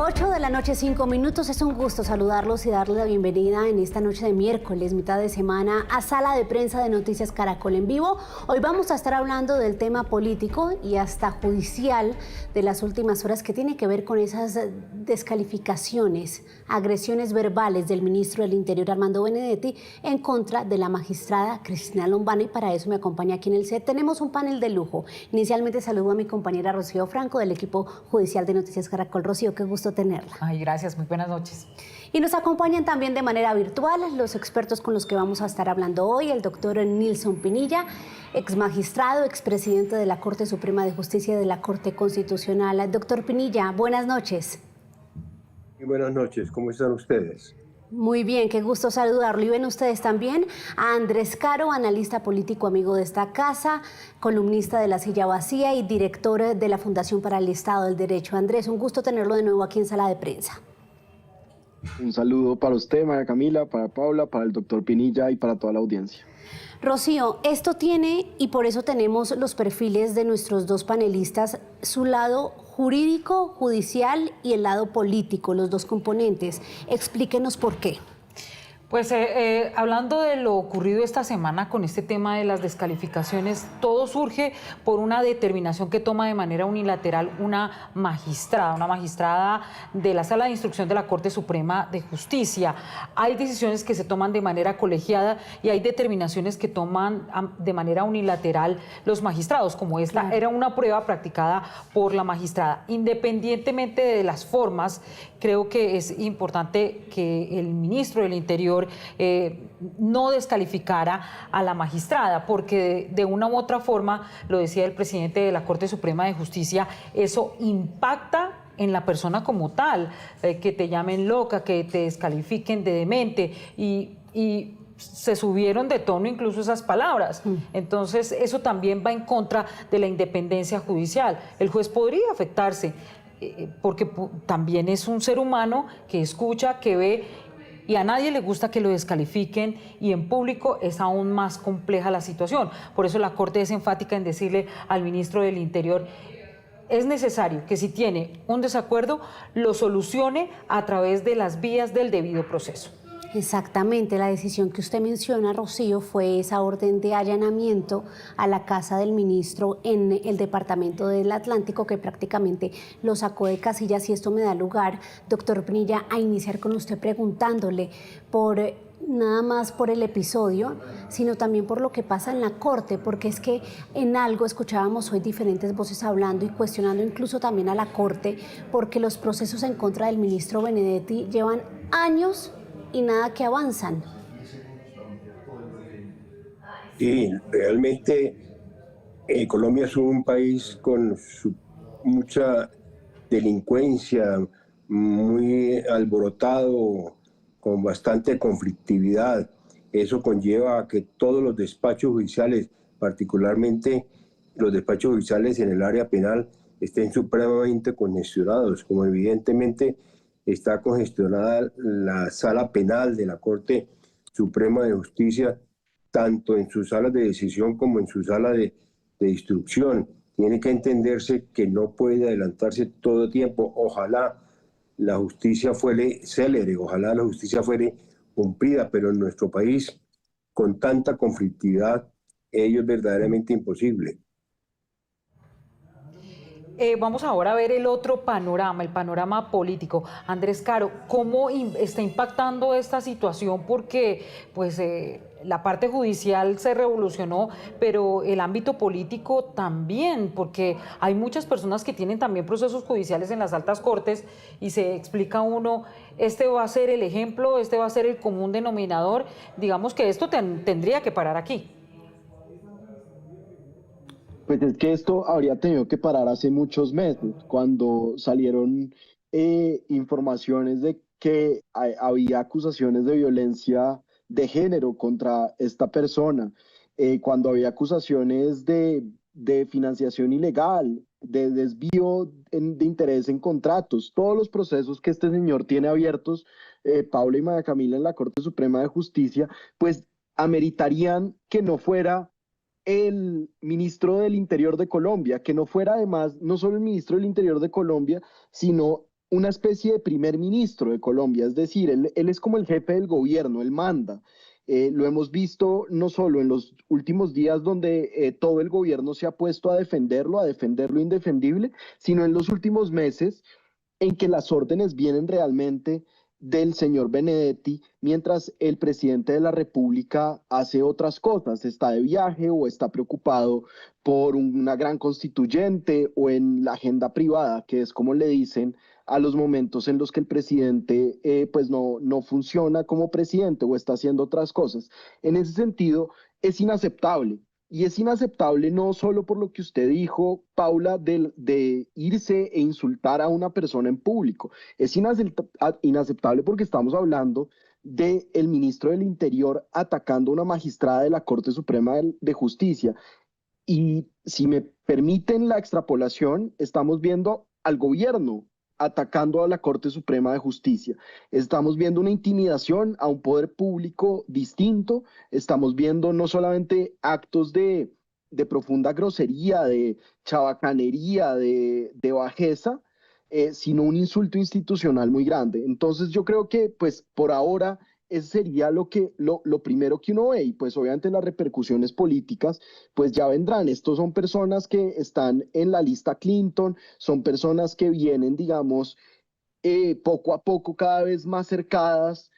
8 de la noche, 5 minutos. Es un gusto saludarlos y darles la bienvenida en esta noche de miércoles, mitad de semana, a Sala de Prensa de Noticias Caracol en vivo. Hoy vamos a estar hablando del tema político y hasta judicial de las últimas horas que tiene que ver con esas descalificaciones, agresiones verbales del ministro del Interior, Armando Benedetti, en contra de la magistrada Cristina Lombana. Y para eso me acompaña aquí en el set. Tenemos un panel de lujo. Inicialmente saludo a mi compañera Rocío Franco del equipo judicial de Noticias Caracol. Rocío, qué gusto tenerla. Ay, gracias, muy buenas noches. Y nos acompañan también de manera virtual los expertos con los que vamos a estar hablando hoy, el doctor Nilson Pinilla, ex magistrado, expresidente de la Corte Suprema de Justicia de la Corte Constitucional. Doctor Pinilla, buenas noches. Muy buenas noches, ¿cómo están ustedes? Muy bien, qué gusto saludarlo. Y ven ustedes también a Andrés Caro, analista político amigo de esta casa, columnista de La Silla Vacía y director de la Fundación para el Estado del Derecho. Andrés, un gusto tenerlo de nuevo aquí en Sala de Prensa. Un saludo para usted, María Camila, para Paula, para el doctor Pinilla y para toda la audiencia. Rocío, esto tiene, y por eso tenemos los perfiles de nuestros dos panelistas, su lado jurídico, judicial y el lado político, los dos componentes. Explíquenos por qué. Pues hablando de lo ocurrido esta semana con este tema de las descalificaciones, todo surge por una determinación que toma de manera unilateral una magistrada de la Sala de Instrucción de la Corte Suprema de Justicia. Hay decisiones que se toman de manera colegiada y hay determinaciones que toman de manera unilateral los magistrados, como esta claro. Era una prueba practicada por la magistrada. Independientemente de las formas, creo que es importante que el ministro del Interior no descalificara a la magistrada, porque de una u otra forma, lo decía el presidente de la Corte Suprema de Justicia, eso impacta en la persona como tal, que te llamen loca, que te descalifiquen de demente y se subieron de tono incluso esas palabras. Entonces eso también va en contra de la independencia judicial. El juez podría afectarse porque también es un ser humano que escucha, que ve, y a nadie le gusta que lo descalifiquen, y en público es aún más compleja la situación. Por eso la Corte es enfática en decirle al ministro del Interior: es necesario que si tiene un desacuerdo lo solucione a través de las vías del debido proceso. Exactamente, la decisión que usted menciona, Rocío, fue esa orden de allanamiento a la casa del ministro en el departamento del Atlántico, que prácticamente lo sacó de casillas. Y esto me da lugar, doctor Pinilla, a iniciar con usted preguntándole por nada más por el episodio, sino también por lo que pasa en la Corte, porque es que en algo escuchábamos hoy diferentes voces hablando y cuestionando incluso también a la Corte, porque los procesos en contra del ministro Benedetti llevan años y nada que avanzan. Sí, realmente Colombia es un país con mucha delincuencia, muy alborotado, con bastante conflictividad. Eso conlleva a que todos los despachos judiciales, particularmente los despachos judiciales en el área penal, estén supremamente congestionados, como evidentemente está congestionada la sala penal de la Corte Suprema de Justicia, tanto en sus salas de decisión como en su sala de instrucción. Tiene que entenderse que no puede adelantarse todo el tiempo. Ojalá la justicia fuera célere, ojalá la justicia fuera cumplida, pero en nuestro país, con tanta conflictividad, ello es verdaderamente imposible. Vamos ahora a ver el otro panorama, el panorama político. Andrés Caro, ¿cómo está impactando esta situación? Porque pues, la parte judicial se revolucionó, pero el ámbito político también, porque hay muchas personas que tienen también procesos judiciales en las altas cortes y se explica uno, este va a ser el ejemplo, este va a ser el común denominador. Digamos que esto tendría que parar aquí. Pues es que esto habría tenido que parar hace muchos meses, cuando salieron informaciones de que había acusaciones de violencia de género contra esta persona, cuando había acusaciones de financiación ilegal, de desvío de interés en contratos, todos los procesos que este señor tiene abiertos, Paula y María Camila, en la Corte Suprema de Justicia, pues ameritarían que no fuera el ministro del Interior de Colombia, que no fuera además no solo el ministro del Interior de Colombia, sino una especie de primer ministro de Colombia, es decir, él es como el jefe del gobierno, él manda. Lo hemos visto no solo en los últimos días donde todo el gobierno se ha puesto a defender lo indefendible, sino en los últimos meses en que las órdenes vienen realmente del señor Benedetti, mientras el presidente de la República hace otras cosas, está de viaje o está preocupado por una gran constituyente o en la agenda privada, que es como le dicen a los momentos en los que el presidente pues no funciona como presidente o está haciendo otras cosas. En ese sentido, es inaceptable. Y es inaceptable no solo por lo que usted dijo, Paula, de irse e insultar a una persona en público. Es inaceptable porque estamos hablando del ministro del Interior atacando a una magistrada de la Corte Suprema de Justicia. Y si me permiten la extrapolación, estamos viendo al gobierno atacando a la Corte Suprema de Justicia. Estamos viendo una intimidación a un poder público distinto. Estamos viendo no solamente actos de profunda grosería, de chabacanería, de bajeza, sino un insulto institucional muy grande. Entonces yo creo que pues por ahora ese sería lo primero que uno ve, y pues obviamente las repercusiones políticas pues ya vendrán. Estos son personas que están en la lista Clinton, son personas que vienen, digamos, poco a poco cada vez más cercadas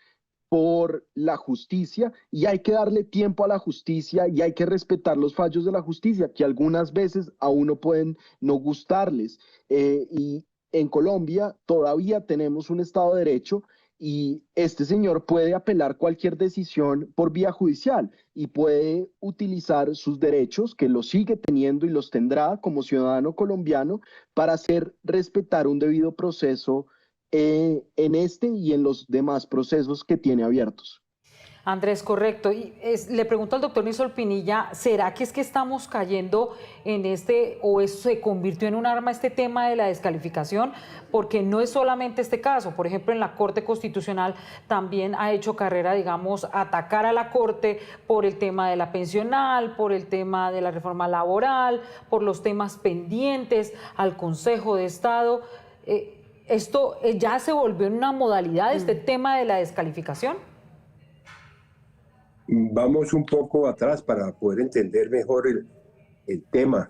por la justicia, y hay que darle tiempo a la justicia y hay que respetar los fallos de la justicia, que algunas veces a uno pueden no gustarles. Y en Colombia todavía tenemos un Estado de Derecho, y este señor puede apelar cualquier decisión por vía judicial y puede utilizar sus derechos, que los sigue teniendo y los tendrá como ciudadano colombiano, para hacer respetar un debido proceso en este y en los demás procesos que tiene abiertos. Andrés, correcto. Y le pregunto al doctor Nisol Pinilla, ¿será que es que estamos cayendo en o eso se convirtió en un arma este tema de la descalificación? Porque no es solamente este caso. Por ejemplo, en la Corte Constitucional también ha hecho carrera, digamos, atacar a la Corte por el tema de la pensional, por el tema de la reforma laboral, por los temas pendientes, al Consejo de Estado. ¿Esto ya se volvió una modalidad, este tema de la descalificación? Vamos un poco atrás para poder entender mejor el tema.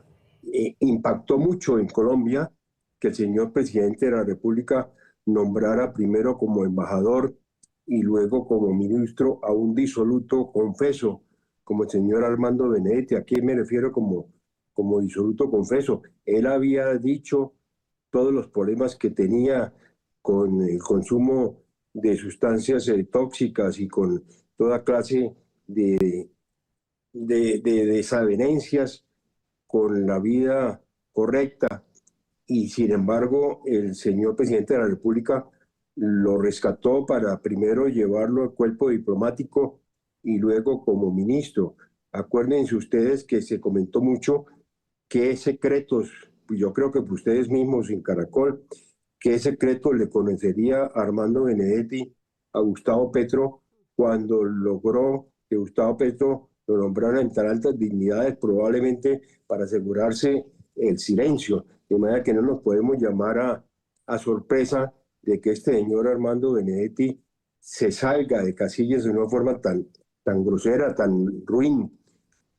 Impactó mucho en Colombia que el señor presidente de la República nombrara primero como embajador y luego como ministro a un disoluto confeso, como el señor Armando Benedetti. ¿A qué me refiero como disoluto confeso? Él había dicho todos los problemas que tenía con el consumo de sustancias tóxicas y con toda clase de desavenencias con la vida correcta, y sin embargo el señor presidente de la República lo rescató para primero llevarlo al cuerpo diplomático y luego como ministro. Acuérdense ustedes que se comentó mucho qué secretos, pues yo creo que ustedes mismos en Caracol, qué secretos le conocería Armando Benedetti a Gustavo Petro cuando logró que Gustavo Petro lo nombrara en tan altas dignidades, probablemente para asegurarse el silencio, de manera que no nos podemos llamar a sorpresa de que este señor Armando Benedetti se salga de casillas de una forma tan grosera, tan ruin,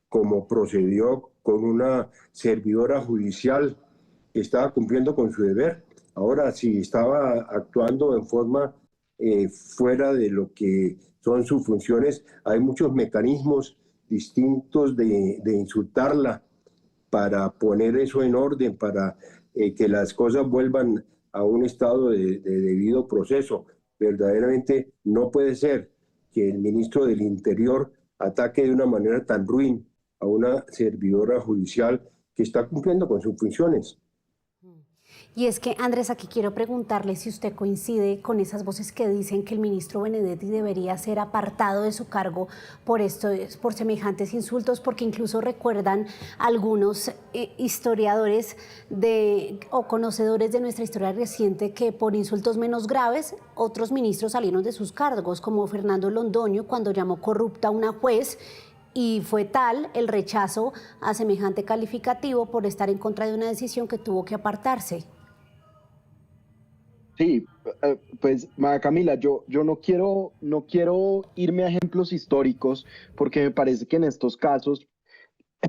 como procedió con una servidora judicial que estaba cumpliendo con su deber. Ahora, si estaba actuando en forma fuera de lo que son sus funciones, hay muchos mecanismos distintos de insultarla para poner eso en orden, para que las cosas vuelvan a un estado de debido proceso. Verdaderamente no puede ser que el ministro del Interior ataque de una manera tan ruin a una servidora judicial que está cumpliendo con sus funciones. Y es que, Andrés, aquí quiero preguntarle si usted coincide con esas voces que dicen que el ministro Benedetti debería ser apartado de su cargo por semejantes insultos, porque incluso recuerdan algunos historiadores o conocedores de nuestra historia reciente que por insultos menos graves otros ministros salieron de sus cargos, como Fernando Londoño cuando llamó corrupta a una juez, y fue tal el rechazo a semejante calificativo por estar en contra de una decisión que tuvo que apartarse. Sí, pues María Camila, yo no quiero irme a ejemplos históricos porque me parece que en estos casos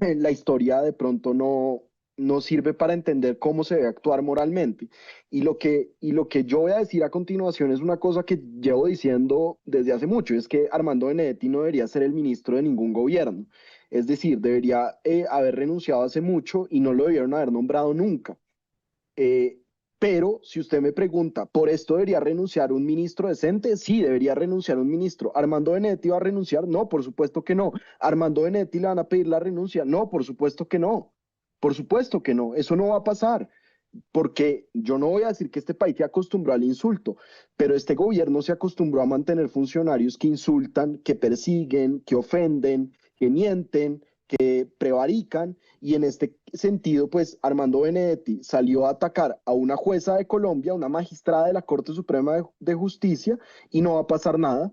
la historia de pronto no sirve para entender cómo se debe actuar moralmente. Y lo que yo voy a decir a continuación es una cosa que llevo diciendo desde hace mucho, es que Armando Benedetti no debería ser el ministro de ningún gobierno. Es decir, debería haber renunciado hace mucho y no lo debieron haber nombrado nunca. Eh, pero si usted me pregunta, ¿por esto debería renunciar un ministro decente? Sí, debería renunciar un ministro. ¿Armando Benedetti va a renunciar? No, por supuesto que no. ¿Armando Benedetti le van a pedir la renuncia? No, por supuesto que no. Por supuesto que no. Eso no va a pasar. Porque yo no voy a decir que este país se acostumbró al insulto, pero este gobierno se acostumbró a mantener funcionarios que insultan, que persiguen, que ofenden, que mienten, que prevarican, y en este sentido, pues Armando Benedetti salió a atacar a una jueza de Colombia, una magistrada de la Corte Suprema de Justicia, y no va a pasar nada.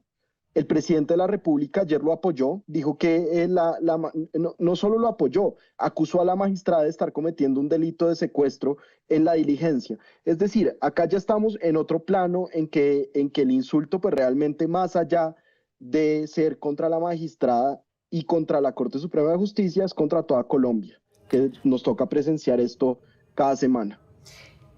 El presidente de la República ayer lo apoyó, dijo que no solo lo apoyó, acusó a la magistrada de estar cometiendo un delito de secuestro en la diligencia. Es decir, acá ya estamos en otro plano en que el insulto, pues realmente más allá de ser contra la magistrada y contra la Corte Suprema de Justicia, es contra toda Colombia, que nos toca presenciar esto cada semana.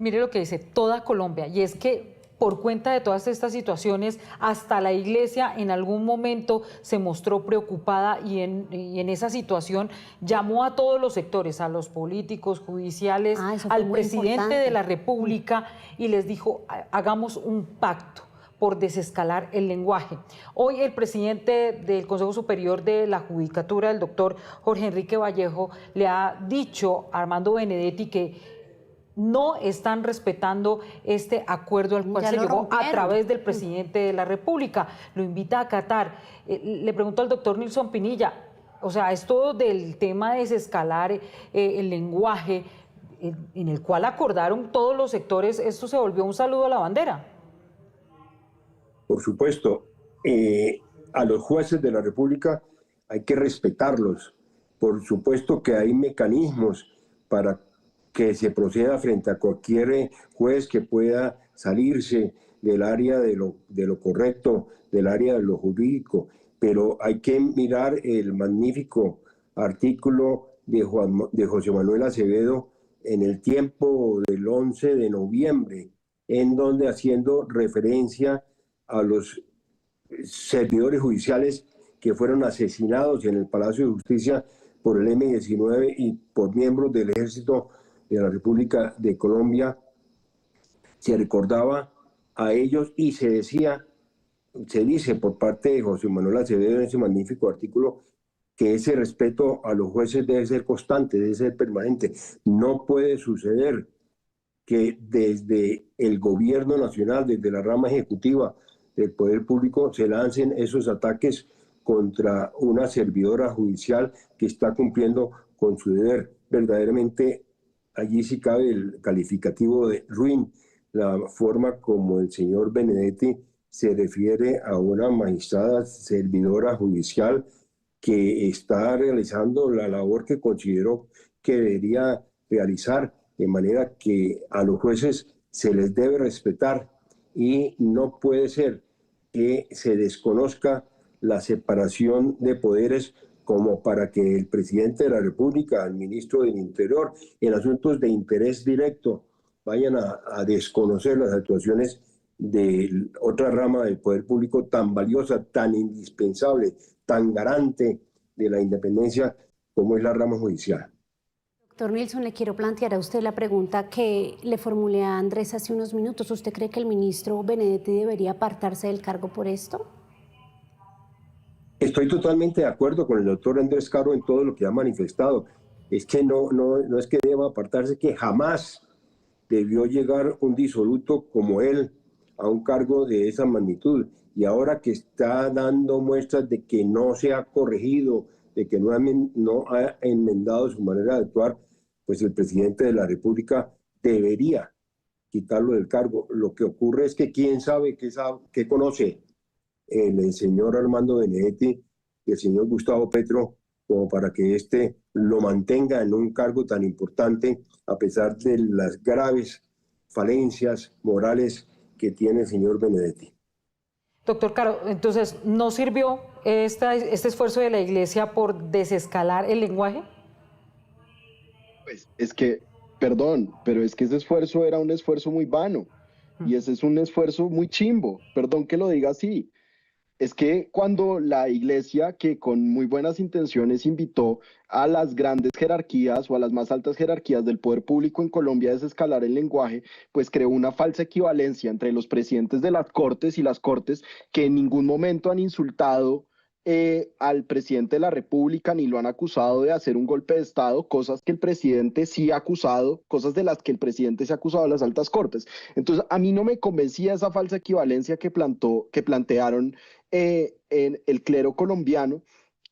Mire lo que dice toda Colombia, y es que por cuenta de todas estas situaciones, hasta la iglesia en algún momento se mostró preocupada y en esa situación llamó a todos los sectores, a los políticos, judiciales, al presidente de la República y les dijo, hagamos un pacto por desescalar el lenguaje. Hoy el presidente del Consejo Superior de la Judicatura, el doctor Jorge Enrique Vallejo, le ha dicho a Armando Benedetti que no están respetando este acuerdo al cual se llegó a través del presidente de la República. Lo invita a acatar. Le pregunto al doctor Nilson Pinilla, o sea, esto del tema de desescalar el lenguaje en el cual acordaron todos los sectores, esto se volvió un saludo a la bandera. Por supuesto, a los jueces de la República hay que respetarlos. Por supuesto que hay mecanismos para que se proceda frente a cualquier juez que pueda salirse del área de lo correcto, del área de lo jurídico, pero hay que mirar el magnífico artículo de José Manuel Acevedo en El Tiempo del 11 de noviembre, en donde haciendo referencia a los servidores judiciales que fueron asesinados en el Palacio de Justicia por el M-19 y por miembros del Ejército de la República de Colombia, se recordaba a ellos y se dice por parte de José Manuel Acevedo en ese magnífico artículo que ese respeto a los jueces debe ser constante, debe ser permanente. No puede suceder que desde el gobierno nacional, desde la rama ejecutiva del Poder Público, se lancen esos ataques contra una servidora judicial que está cumpliendo con su deber. Verdaderamente, allí sí cabe el calificativo de ruin, la forma como el señor Benedetti se refiere a una magistrada servidora judicial que está realizando la labor que consideró que debería realizar, de manera que a los jueces se les debe respetar y no puede ser que se desconozca la separación de poderes como para que el presidente de la República, el ministro del Interior, en asuntos de interés directo, vayan a desconocer las actuaciones de otra rama del poder público tan valiosa, tan indispensable, tan garante de la independencia como es la rama judicial. Doctor Nilson, le quiero plantear a usted la pregunta que le formulé a Andrés hace unos minutos. ¿Usted cree que el ministro Benedetti debería apartarse del cargo por esto? Estoy totalmente de acuerdo con el doctor Andrés Caro en todo lo que ha manifestado. Es que no es que deba apartarse, que jamás debió llegar un disoluto como él a un cargo de esa magnitud. Y ahora que está dando muestras de que no se ha corregido, de que no ha enmendado su manera de actuar, pues el presidente de la República debería quitarlo del cargo. Lo que ocurre es que quién sabe qué conoce el señor Armando Benedetti y el señor Gustavo Petro como para que éste lo mantenga en un cargo tan importante a pesar de las graves falencias morales que tiene el señor Benedetti. Doctor Caro, entonces, ¿no sirvió este esfuerzo de la Iglesia por desescalar el lenguaje? Pues es que, perdón, pero es que ese esfuerzo era un esfuerzo muy vano y ese es un esfuerzo muy chimbo, perdón que lo diga así. Es que cuando la iglesia, que con muy buenas intenciones invitó a las grandes jerarquías o a las más altas jerarquías del poder público en Colombia a desescalar el lenguaje, pues creó una falsa equivalencia entre los presidentes de las cortes y las cortes que en ningún momento han insultado al presidente de la República ni lo han acusado de hacer un golpe de Estado, cosas que el presidente sí ha acusado, cosas de las que el presidente se ha acusado a las altas cortes. Entonces, a mí no me convencía esa falsa equivalencia que plantearon en el clero colombiano,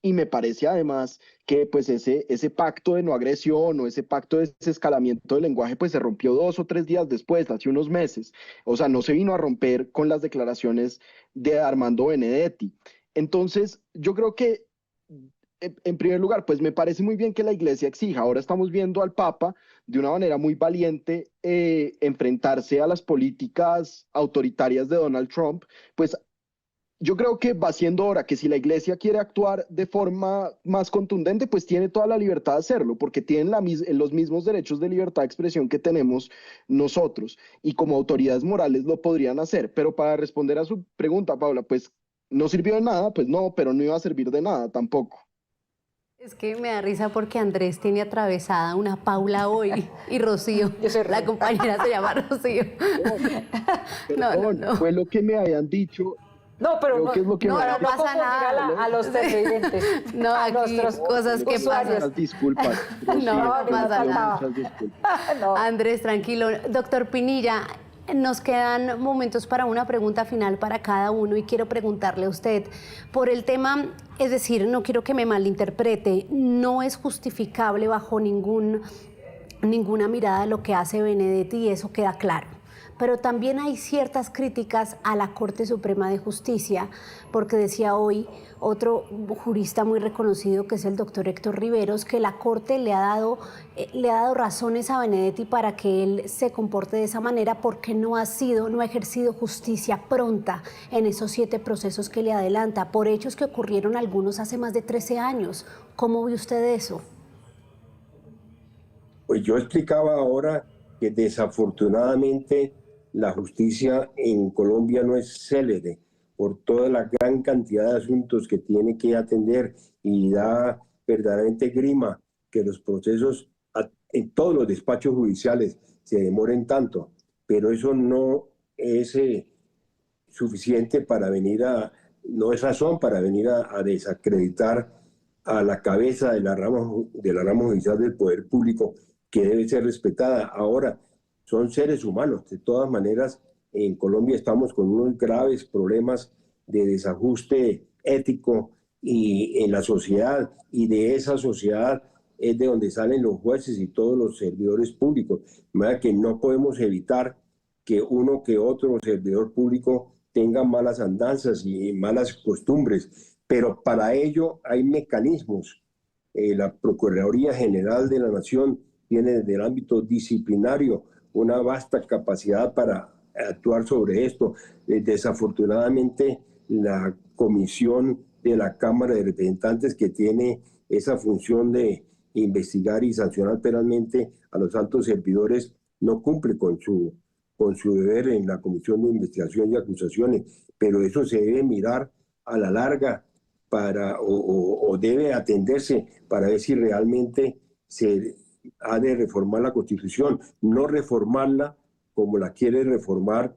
y me parece además que pues ese pacto de no agresión o ese pacto de desescalamiento del lenguaje pues se rompió 2 o 3 días después, hace unos meses. O sea, no se vino a romper con las declaraciones de Armando Benedetti. Entonces, yo creo que en primer lugar, pues me parece muy bien que la iglesia exija. Ahora estamos viendo al Papa de una manera muy valiente enfrentarse a las políticas autoritarias de Donald Trump. Pues yo creo que va siendo hora que si la iglesia quiere actuar de forma más contundente, pues tiene toda la libertad de hacerlo, porque tienen los mismos derechos de libertad de expresión que tenemos nosotros, y como autoridades morales lo podrían hacer. Pero para responder a su pregunta, Paula, pues no sirvió de nada, pues no, pero no iba a servir de nada tampoco. Es que me da risa porque Andrés tiene atravesada una Paula hoy y Rocío, la compañera se llama Rocío. No, fue lo que me habían dicho. No, pero no, que es lo que no pasa nada. A los televidentes. No, aquí cosas que pasan. Disculpas. No pasa nada. Muchas disculpas. No. Andrés, tranquilo. Doctor Pinilla, nos quedan momentos para una pregunta final para cada uno y quiero preguntarle a usted por el tema, es decir, no quiero que me malinterprete, no es justificable bajo ninguna mirada lo que hace Benedetti y eso queda claro. Pero también hay ciertas críticas a la Corte Suprema de Justicia, porque decía hoy otro jurista muy reconocido, que es el doctor Héctor Riveros, que la Corte le ha dado razones a Benedetti para que él se comporte de esa manera, porque no ha ejercido justicia pronta en esos 7 procesos que le adelanta, por hechos que ocurrieron algunos hace más de 13 años. ¿Cómo ve usted eso? Pues yo explicaba ahora que desafortunadamente la justicia en Colombia no es célere por toda la gran cantidad de asuntos que tiene que atender, y da verdaderamente grima que los procesos en todos los despachos judiciales se demoren tanto, pero eso no es suficiente para no es razón para venir a desacreditar a la cabeza de la rama judicial del poder público, que debe ser respetada. Ahora, son seres humanos. De todas maneras, en Colombia estamos con unos graves problemas de desajuste ético y en la sociedad, y de esa sociedad es de donde salen los jueces y todos los servidores públicos. De manera que no podemos evitar que uno que otro servidor público tenga malas andanzas y malas costumbres, pero para ello hay mecanismos. La Procuraduría General de la Nación tiene desde el ámbito disciplinario una vasta capacidad para actuar sobre esto. Desafortunadamente, la comisión de la Cámara de Representantes, que tiene esa función de investigar y sancionar penalmente a los altos servidores, no cumple con su deber en la Comisión de Investigación y Acusaciones, pero eso se debe mirar a la larga o debe atenderse para ver si realmente se ha de reformar la Constitución, no reformarla como la quiere reformar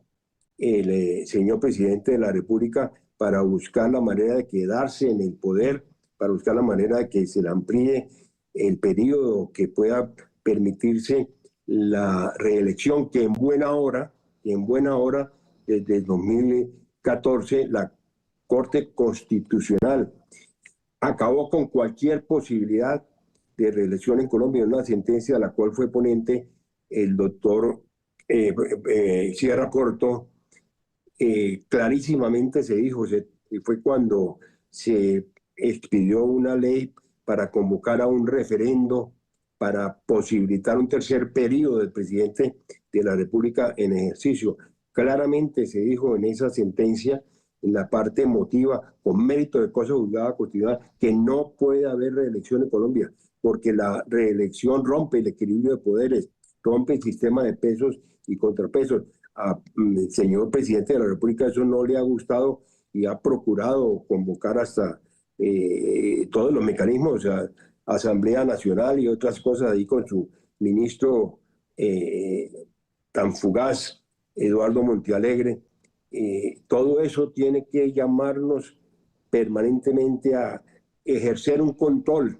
el señor presidente de la República, para buscar la manera de quedarse en el poder, para buscar la manera de que se le amplíe el periodo que pueda permitirse la reelección, que en buena hora, desde el 2014, la Corte Constitucional acabó con cualquier posibilidad de reelección en Colombia, una sentencia a la cual fue ponente el doctor Sierra Corto. Clarísimamente se dijo, fue cuando se expidió una ley para convocar a un referendo para posibilitar un tercer periodo del presidente de la República en ejercicio. Claramente se dijo en esa sentencia, en la parte emotiva, con mérito de cosa juzgada constitucional, que no puede haber reelección en Colombia, porque la reelección rompe el equilibrio de poderes, rompe el sistema de pesos y contrapesos. Al señor presidente de la República eso no le ha gustado y ha procurado convocar hasta todos los mecanismos, o sea, Asamblea Nacional y otras cosas ahí con su ministro tan fugaz, Eduardo Montealegre. Todo eso tiene que llamarnos permanentemente a ejercer un control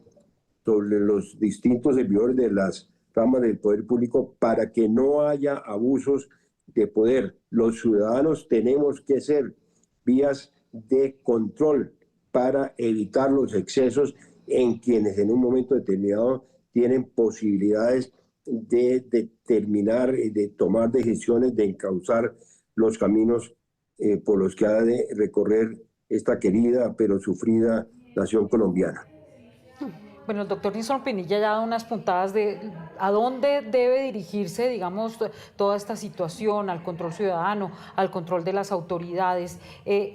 sobre los distintos servidores de las ramas del poder público para que no haya abusos de poder. Los ciudadanos tenemos que ser vías de control para evitar los excesos en quienes en un momento determinado tienen posibilidades de determinar, de tomar decisiones, de encauzar los caminos por los que ha de recorrer esta querida pero sufrida nación colombiana. Bueno, el doctor Nilson Pinilla ya ha dado unas puntadas de a dónde debe dirigirse, digamos, toda esta situación, al control ciudadano, al control de las autoridades.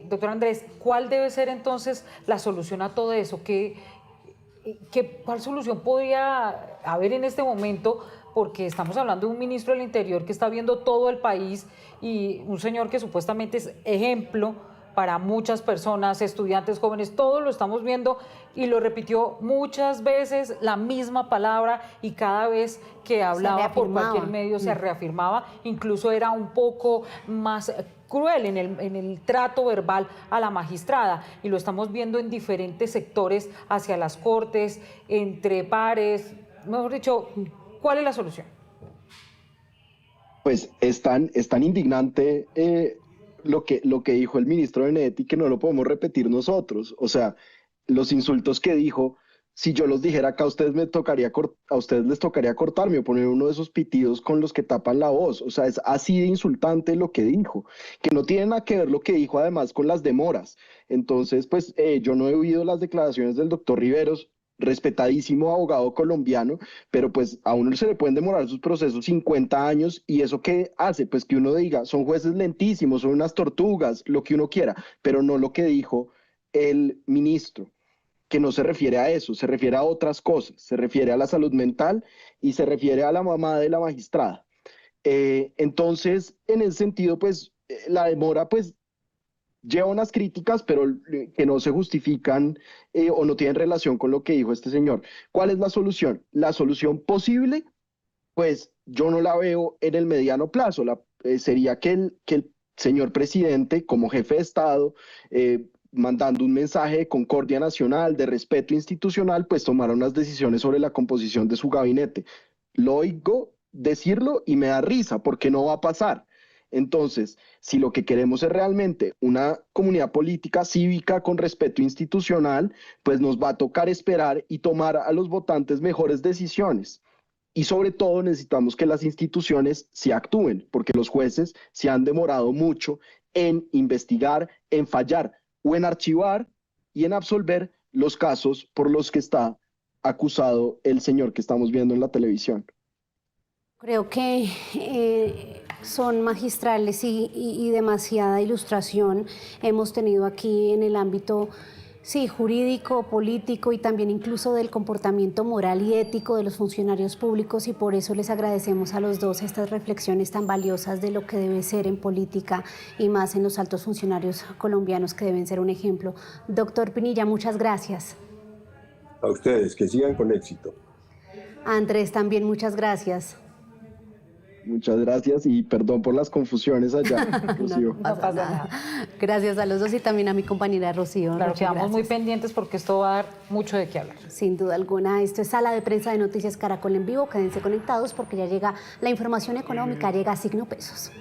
Doctor Andrés, ¿cuál debe ser entonces la solución a todo eso? ¿Cuál solución podría haber en este momento? Porque estamos hablando de un ministro del Interior que está viendo todo el país y un señor que supuestamente es ejemplo para muchas personas, estudiantes, jóvenes, todos lo estamos viendo y lo repitió muchas veces la misma palabra y cada vez que hablaba por cualquier medio se reafirmaba, incluso era un poco más cruel en el trato verbal a la magistrada y lo estamos viendo en diferentes sectores hacia las cortes, entre pares, mejor dicho, ¿cuál es la solución? Pues es tan indignante lo que dijo el ministro Benedetti que no lo podemos repetir nosotros. O sea, los insultos que dijo, si yo los dijera acá, a ustedes les tocaría cortarme o poner uno de esos pitidos con los que tapan la voz. O sea, es así de insultante lo que dijo, que no tiene nada que ver lo que dijo además con las demoras. Entonces, pues yo no he oído las declaraciones del doctor Riveros, respetadísimo abogado colombiano, pero pues a uno se le pueden demorar sus procesos 50 años y eso qué hace, pues que uno diga, son jueces lentísimos, son unas tortugas, lo que uno quiera, pero no lo que dijo el ministro, que no se refiere a eso, se refiere a otras cosas, se refiere a la salud mental y se refiere a la mamá de la magistrada. Entonces, en ese sentido, pues la demora, pues lleva unas críticas, pero que no se justifican o no tienen relación con lo que dijo este señor. ¿Cuál es la solución? La solución posible, pues yo no la veo en el mediano plazo. Sería que el señor presidente, como jefe de Estado, mandando un mensaje de concordia nacional, de respeto institucional, pues tomara unas decisiones sobre la composición de su gabinete. Lo oigo decirlo y me da risa porque no va a pasar. Entonces, si lo que queremos es realmente una comunidad política cívica con respeto institucional, pues nos va a tocar esperar y tomar a los votantes mejores decisiones. Y sobre todo necesitamos que las instituciones sí actúen, porque los jueces se han demorado mucho en investigar, en fallar o en archivar y en absolver los casos por los que está acusado el señor que estamos viendo en la televisión. Creo que son magistrales y demasiada ilustración hemos tenido aquí en el ámbito jurídico, político y también incluso del comportamiento moral y ético de los funcionarios públicos y por eso les agradecemos a los dos estas reflexiones tan valiosas de lo que debe ser en política y más en los altos funcionarios colombianos que deben ser un ejemplo. Doctor Pinilla, muchas gracias. A ustedes, que sigan con éxito. Andrés, también muchas gracias. Muchas gracias y perdón por las confusiones allá, Rocío. No pasa nada. Gracias a los dos y también a mi compañera Rocío. Claro, quedamos muy pendientes porque esto va a dar mucho de qué hablar. Sin duda alguna. Esto es Sala de Prensa de Noticias Caracol en vivo. Quédense conectados porque ya llega la información económica, llega Signo Pesos.